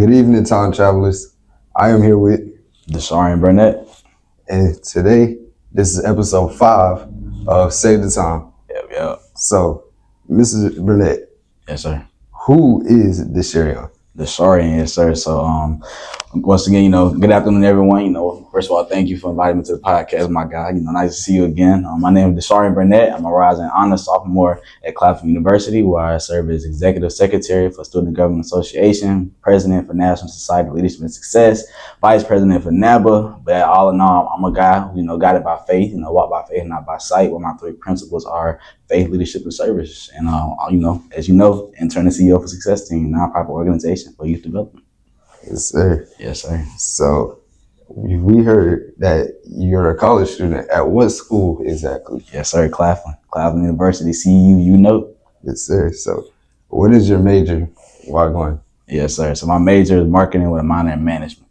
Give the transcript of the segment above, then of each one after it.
Good evening, time travelers. I am here with, and Burnette. and today this is episode 5 of Save the Time. Yep. So, Mrs. Burnett, Yes, sir. who is the Sherion? Yes, sir. So, once again, good afternoon, everyone. First of all, thank you for inviting me to the podcast, my guy. Nice to see you again. My name is Deshaun Burnett. I'm a rising honor sophomore at Claflin University, where I serve as executive secretary for Student Government Association, president for National Society of Leadership and Success, vice president for NABA. But all in all, I'm a guy who, guided by faith, walk by faith, not by sight, where my 3 principles are faith, leadership, and service. And, as you know, intern and CEO for Success Team, nonprofit organization for youth development. Yes, sir. Yes, sir. So, we heard that you're a college student. At what school exactly? Yes, sir. Claflin University, CU, Yes, sir. So, what is your major while going? Yes, sir. So my major is marketing with a minor in management.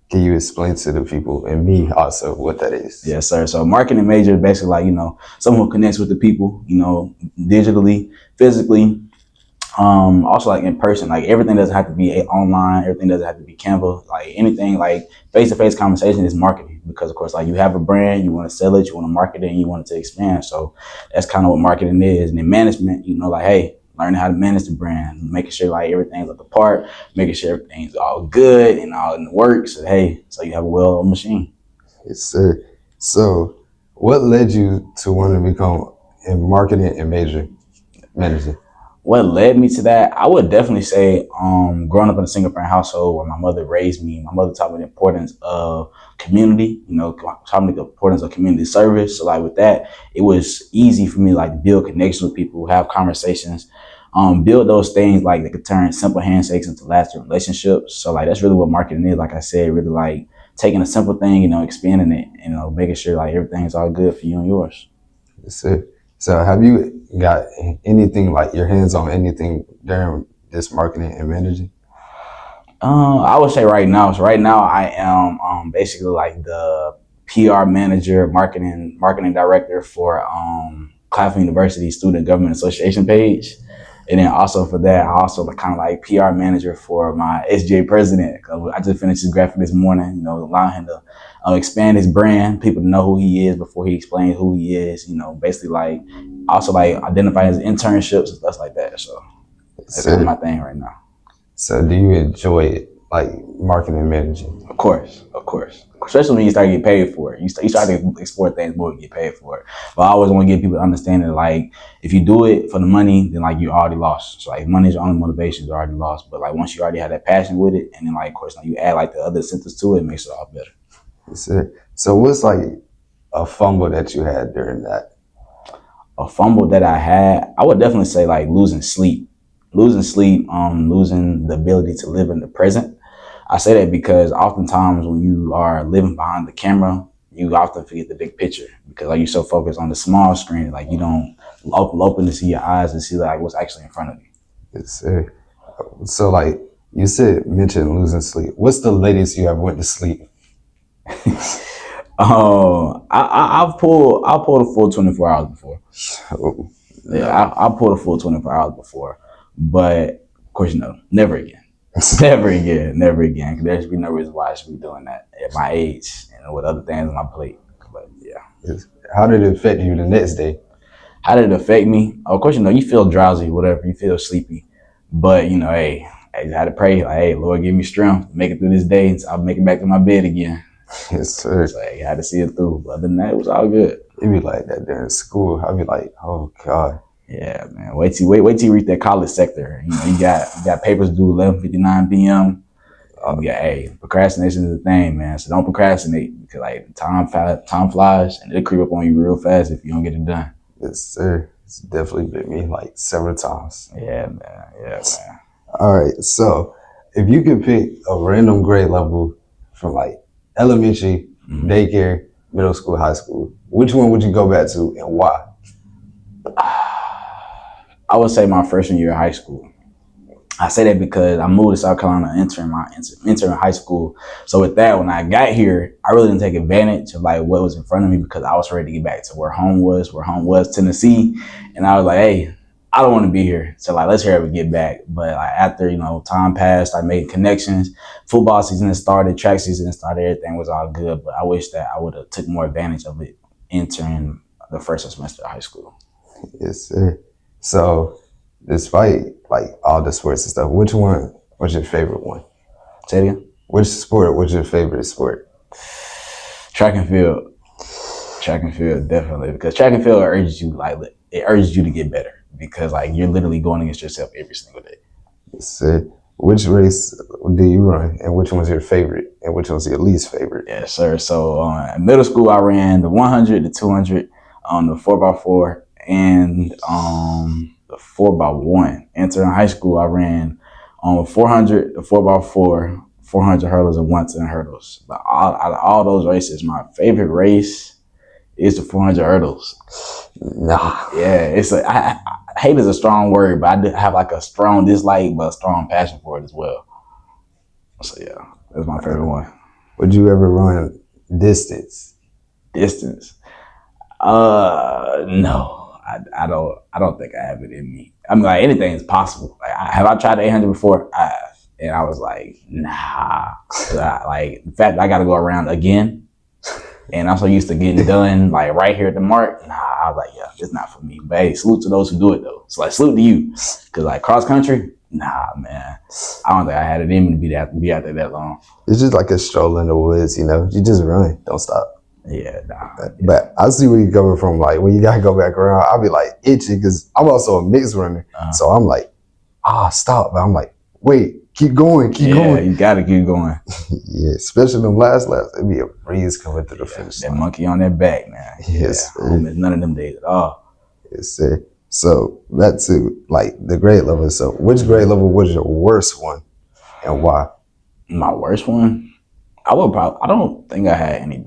Can you explain to the people and me also what that is? Yes, sir. So marketing major is basically like, someone who connects with the people, digitally, physically, also like in person. Like everything doesn't have to be online, everything doesn't have to be Canva, like anything like face-to-face conversation is marketing, because of course, like you have a brand, you want to sell it, you want to market it, and you want it to expand. So that's kind of what marketing is. And then management, like, hey, learning how to manage the brand, making sure like everything's up apart, making sure everything's all good and all in the works. So you have a well-oiled machine. Yes, sir. So, what led you to want to become a marketing and manager? What led me to that? I would definitely say, growing up in a single parent household where my mother raised me, my mother taught me the importance of community, taught me the importance of community service. So like with that, it was easy for me like to build connections with people, have conversations, build those things like that could turn simple handshakes into lasting relationships. So like that's really what marketing is. Like I said, really like taking a simple thing, expanding it, making sure like everything's all good for you and yours. Yes, sir. So have you got anything like your hands on anything during this marketing and managing? I would say right now. So right now I am basically like the PR manager, marketing director for Claflin University Student Government Association page. And then also for that, I also kind of like PR manager for my SGA president. I just finished his graphic this morning, allowing him to expand his brand, people to know who he is before he explains who he is, basically like also like identify his internships and stuff like that. So that's kind of my thing right now. So do you enjoy it, like marketing and managing? Of course. Especially when you start getting paid for it. You start to explore things more and get paid for it. But I always want to get people to understand that, like, if you do it for the money, then, like, you already lost. So, like, money is your only motivation, you're already lost. But, like, once you already have that passion with it, and then, like, of course, like, you add, like, the other incentives to it, it makes it all better. That's it. So what's, like, a fumble that you had during that? A fumble that I had, I would definitely say, like, losing sleep, losing the ability to live in the present. I say that because oftentimes when you are living behind the camera, you often forget the big picture because like you're so focused on the small screen, like you don't open to see your eyes and see like what's actually in front of you. Yes, sir. So like you mentioned losing sleep. What's the latest you ever went to sleep? I've pulled a full 24 hours before. Oh, yeah, I pulled a full 24 hours before, but of course, never again. Never again. There's be no reason why I should be doing that at my age and with other things on my plate. But yeah. How did it affect you the next day? How did it affect me? Of course, you feel drowsy, whatever. You feel sleepy. But, hey, I just had to pray. Like, hey, Lord, give me strength to make it through this day. So I'll make it back to my bed again. Yes, sir. So, I had to see it through. But other than that, it was all good. It'd be like that during school. I'd be like, oh, God. Yeah, man. Wait till you reach that college sector. You got papers due 11:59 p.m. Procrastination is a thing, man. So don't procrastinate because like time flies and it'll creep up on you real fast if you don't get it done. Yes, sir. It's definitely bit me like several times. Yeah, man. All right. So if you could pick a random grade level from like elementary, daycare, middle school, high school, which one would you go back to and why? I would say my freshman year of high school. I say that because I moved to South Carolina entering high school. So with that, when I got here, I really didn't take advantage of like what was in front of me because I was ready to get back to where home was Tennessee. And I was like, hey, I don't want to be here. So like, let's hurry up and get back. But like after, time passed, I made connections. Football season started, track season started, everything was all good. But I wish that I would have took more advantage of it entering the first semester of high school. Yes, sir. So, despite like all the sports and stuff, which one was your favorite one? Say it again? Which sport was your favorite sport? Track and field. Track and field, definitely. Because track and field urges you, it urges you to get better. Because like you're literally going against yourself every single day. Yes, sir. Which race do you run, and which one's your favorite, and which one's your least favorite? Yes, sir. So in middle school, I ran the 100, the 200, the 4x4, and the 4x1. Entering high school, I ran 400, the 4x4, 400 hurdles, and 110 hurdles. But out of all those races, my favorite race is the 400 hurdles. Nah. Yeah, hate is a strong word, but I do have like a strong dislike, but a strong passion for it as well. So yeah, that's my favorite one. Would you ever run distance? Distance? No, I don't think I have it in me. I mean, like anything is possible. Like, have I tried the 800 before? And I was like, nah. Like the fact that I got to go around again, and I'm so used to getting done like right here at the mark. Nah, I was like, yeah, it's not for me. But hey, salute to those who do it though. So like, salute to you, because like cross country, nah, man. I don't think I had it in me to be out there that long. It's just like a stroll in the woods, You just run, don't stop. Yeah, nah. But I see where you're coming from. Like when you gotta go back around, I'll be like itchy because I'm also a mixed runner. So I'm like, stop. But I'm like, wait, keep going. Yeah, you gotta keep going. Yeah, especially them last laps. It'd be a breeze coming through the finish That line. monkey on their back, man. Yes, I don't miss none of them days at all. Yes, sir. So back to like the grade level. So which grade level was your worst one, and why? My worst one, I don't think I had any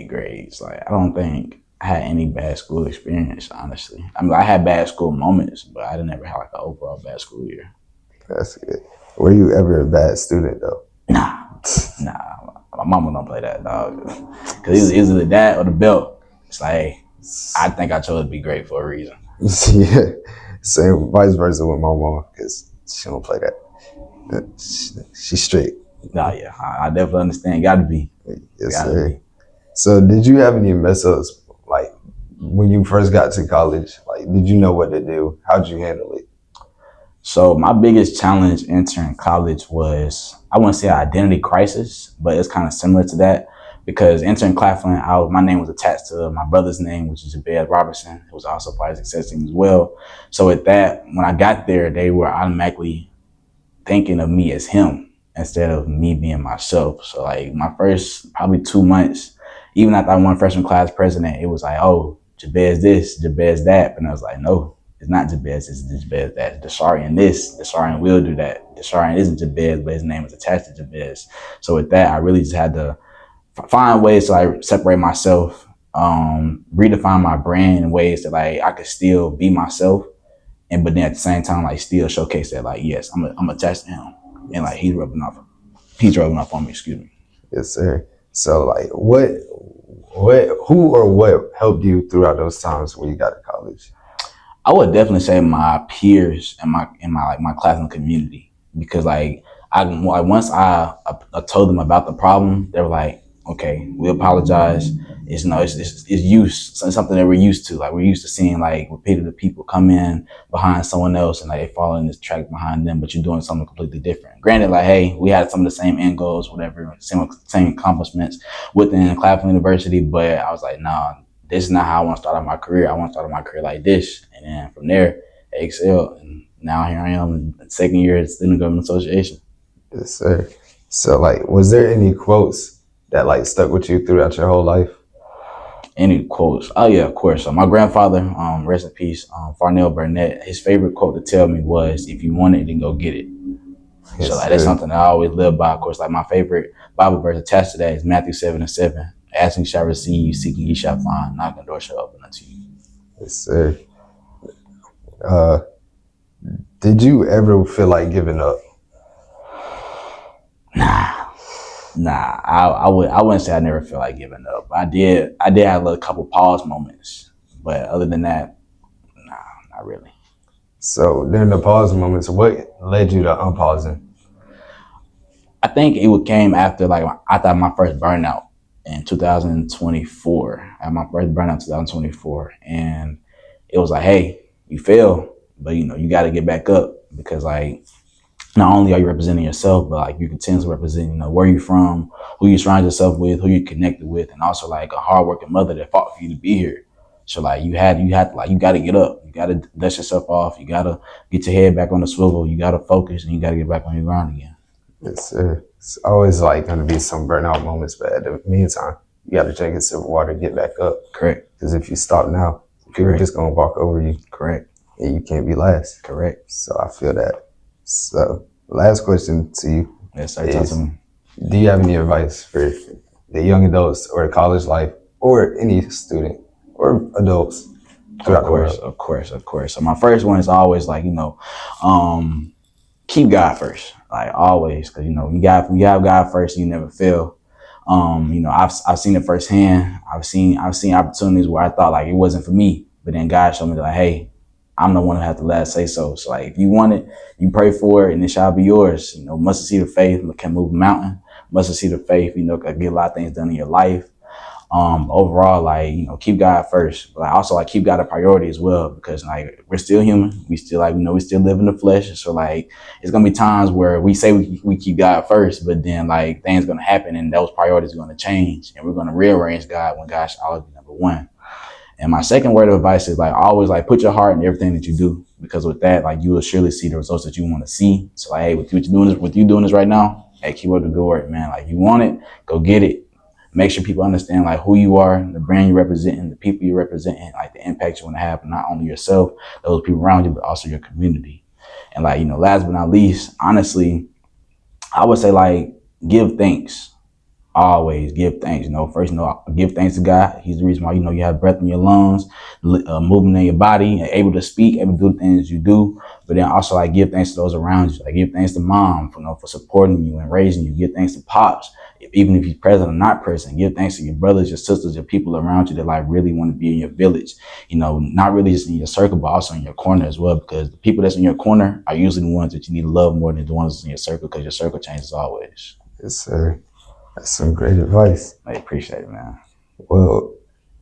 grades. Like I don't think I had any bad school experience. Honestly, I mean I had bad school moments, but I didn't ever have like an overall bad school year. That's good. Were you ever a bad student though? Nah. My mama don't play that, dog. Cause it's either that or the belt. It's like I think I chose to be great for a reason. Yeah, same vice versa with my mom because she don't play that. She's strict. Nah, yeah, I definitely understand. Got to be. Yes, sir. So, did you have any mess ups like when you first got to college? Like, did you know what to do? How'd you handle it? So, my biggest challenge entering college was, I wouldn't say an identity crisis, but it's kind of similar to that because entering Claflin, my name was attached to my brother's name, which is Jabez Robertson. It was also part of his success team as well. So, with that, when I got there, they were automatically thinking of me as him instead of me being myself. So like my first probably 2 months, even after I won freshman class president, it was like, oh, Jabez this, Jabez that. And I was like, no, it's not Jabez, it's Jabez that. Desharian this, Desharian will do that. Desharian isn't Jabez, but his name is attached to Jabez. So with that, I really just had to find ways to like separate myself, redefine my brand in ways that like I could still be myself. But then at the same time, like still showcase that, like, yes, I'm attached to him, and like he's rubbing off on me. Excuse me. Yes, sir. So, like, who or what helped you throughout those times when you got to college? I would definitely say my peers and my class and community, because like once I told them about the problem, they were like, okay, we apologize. It's it's something that we're used to. Like we're used to seeing like repeated people come in behind someone else and like they fall in this track behind them, but you're doing something completely different. Granted, like hey, we had some of the same end goals, whatever, same accomplishments within Claflin University, but I was like, nah, this is not how I want to start out my career. I want to start out my career like this, and then from there, I excelled, and now here I am in the second year at Student Government Association. Yes, sir. So, like, was there any quotes that like stuck with you throughout your whole life? Any quotes? Oh yeah, of course. So my grandfather, rest in peace, Farnell Burnette, his favorite quote to tell me was, if you want it, then go get it. Yes, so like that's something I always live by. Of course, like my favorite Bible verse attached to that is Matthew 7:7. Asking shall receive, seeking ye shall find, knocking the door shall open unto you. Yes, sir. Did you ever feel like giving up? Nah, I wouldn't say I never feel like giving up. I did have a couple pause moments, but other than that, nah, not really. So during the pause moments, what led you to unpausing? I think it came after like I thought my first burnout in 2024. I had my first burnout in 2024, and it was like, hey, you fail, but you got to get back up because like not only are you representing yourself, but like you continue to represent, where you're from, who you surround yourself with, who you connected with, and also like a hardworking mother that fought for you to be here. So like you got to get up, you got to dust yourself off, you got to get your head back on the swivel, you got to focus, and you got to get back on your ground again. Yes, sir. It's always like going to be some burnout moments, but at the meantime, you got to drink a sip of water, get back up. Correct. Because if you stop now, people are just going to walk over you. Correct. And you can't be last. Correct. So I feel that. So last question to you. Yes, sir. Talk to me. Do you have any advice for the young adults or college life or any student or adults throughout the world? Of course. So my first one is always like, keep God first, like always, because you have God first, you never fail. I've seen it firsthand. I've seen opportunities where I thought like it wasn't for me, but then God showed me like, hey, I'm the one who had the last say so. So like, if you want it, you pray for it, and it shall be yours. Mustard seed of faith can move a mountain. Mustard seed of faith, can get a lot of things done in your life. Overall, like, keep God first, but I also like keep God a priority as well, because like we're still human. We still we still live in the flesh. So like, it's going to be times where we say we keep God first, but then like things going to happen and those priorities are going to change, and we're going to rearrange God when God should always be number one. And my second word of advice is like, always like put your heart in everything that you do, because with that, like you will surely see the results that you want to see. So like, hey, with you doing this right now, hey, keep up the good work, man. Like, you want it, go get it. Make sure people understand like who you are, the brand you represent, and the people you represent, and like the impact you want to have, not only yourself, those people around you, but also your community. And like, last but not least, honestly, I would say like give thanks. Always give thanks. First, give thanks to God. He's the reason why you have breath in your lungs, movement in your body, able to speak, able to do the things you do. But then also like give thanks to those around you. Like give thanks to mom for supporting you and raising you. Give thanks to pops, even if he's present or not present. Give thanks to your brothers, your sisters, your people around you that like really want to be in your village. Not really just in your circle, but also in your corner as well. Because the people that's in your corner are usually the ones that you need to love more than the ones that's in your circle, because your circle changes always. Yes, sir. That's some great advice. I appreciate it, man. Well,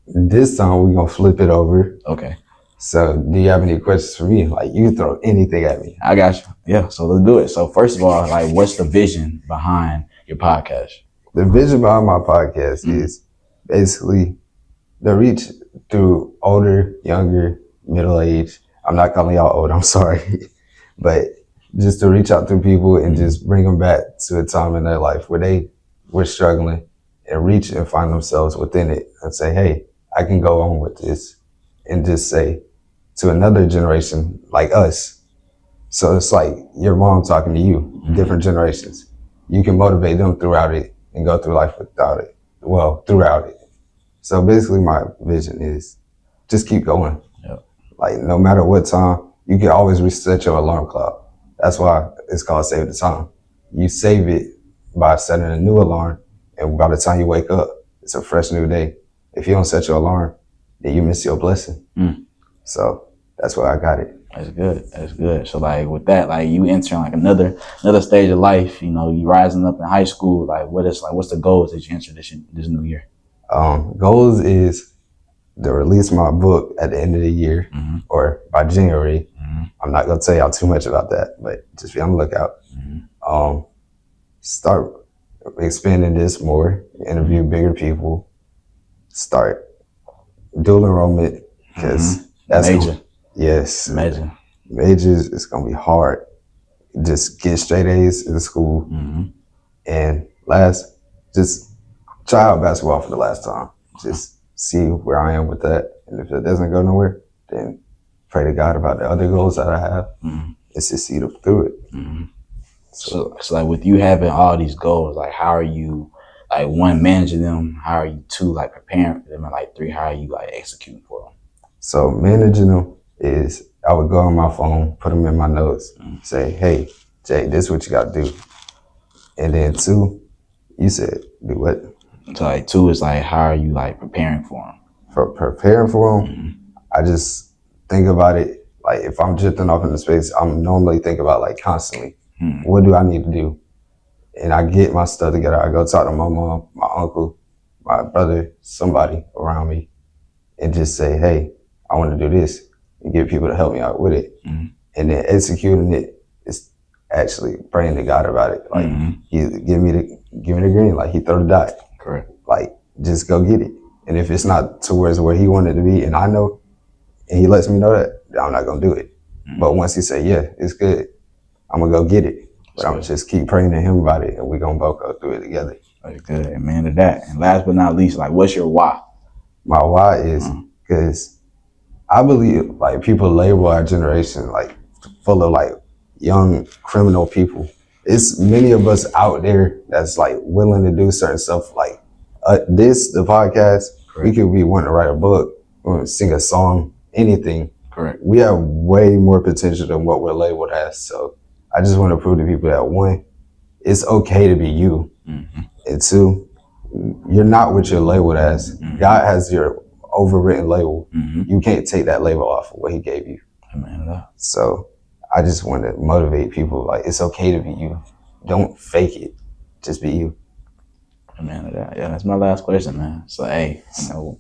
this time we're going to flip it over. Okay. So do you have any questions for me? Like, you can throw anything at me. I got you. Yeah, so let's do it. So first of all, like, what's the vision behind your podcast? The vision behind my podcast is basically the reach through older, younger, middle age. I'm not calling y'all old, I'm sorry. But just to reach out to people and just bring them back to a time in their life where they were struggling, and reach and find themselves within it and say, hey, I can go on with this, and just say to another generation like us. So it's like your mom talking to you, different generations. You can motivate them throughout it and go through life throughout it. So basically my vision is just keep going. Yep. Like, no matter what time, you can always reset your alarm clock. That's why it's called Save the Time. You save it by setting a new alarm, and by the time you wake up, it's a fresh new day. If you don't set your alarm, then you miss your blessing. So that's why I got it. That's good. So like with that, like you entering like another stage of life, you rising up in high school, like what's the goals that you enter this new year? Goals is to release my book at the end of the year, or by January. I'm not gonna tell y'all too much about that, but just be on the lookout. Start expanding this more, interview bigger people, start dual enrollment, because that's major. Yes, Major. Majors, it's gonna be hard. Just get straight A's in the school, and last, just try out basketball for the last time. Just see where I am with that, and if it doesn't go nowhere, then pray to God about the other goals that I have. It's just see them through it. So like with you having all these goals, like how are you, like one, managing them? How are you, two, like preparing for them? And like three, how are you like executing for them? So managing them is I would go on my phone, put them in my notes, say, hey, Jay, this is what you got to do. And then two, you said, do what? So like two is like, how are you like preparing for them? For preparing for them, I just think about it Like if I'm drifting off into space, I'm normally thinking about like constantly, Hmm. what do I need to do? And I get my stuff together. I go talk to my mom, my uncle, my brother, somebody around me, and just say, hey, I want to do this, and get people to help me out with it. Hmm. And then executing it is actually praying to God about it. Like he give me the green, like he throw the dot. Correct. Like just go get it. And if it's not towards where he wanted to be, and I know, and he lets me know that, I'm not gonna do it. But once he say, yeah, it's good, I'm gonna go get it. But I'm gonna just keep praying to him about it, and we gonna both go through it together. Very good. Amen to that. And last but not least, like, what's your why? My why is because I believe like people label our generation like full of like young criminal people. It's many of us out there that's like willing to do certain stuff like the podcast. Correct. We could be wanting to write a book or sing a song, anything. Correct. We have way more potential than what we're labeled as. So I just want to prove to people that one, it's okay to be you. And two, you're not what you're labeled as. God has your overwritten label. You can't take that label off of what he gave you. Amen. So I just want to motivate people. Like, it's okay to be you. Don't fake it. Just be you. Amen to that. Yeah, that's my last question, man. So, hey,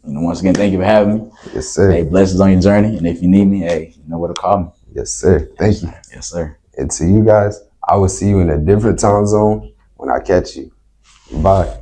once again, thank you for having me. Yes, sir. Hey, blessings on your journey. And if you need me, hey, you know where to call me. Yes, sir. Thank you. Yes, sir. And to you guys, I will see you in a different time zone when I catch you. Bye.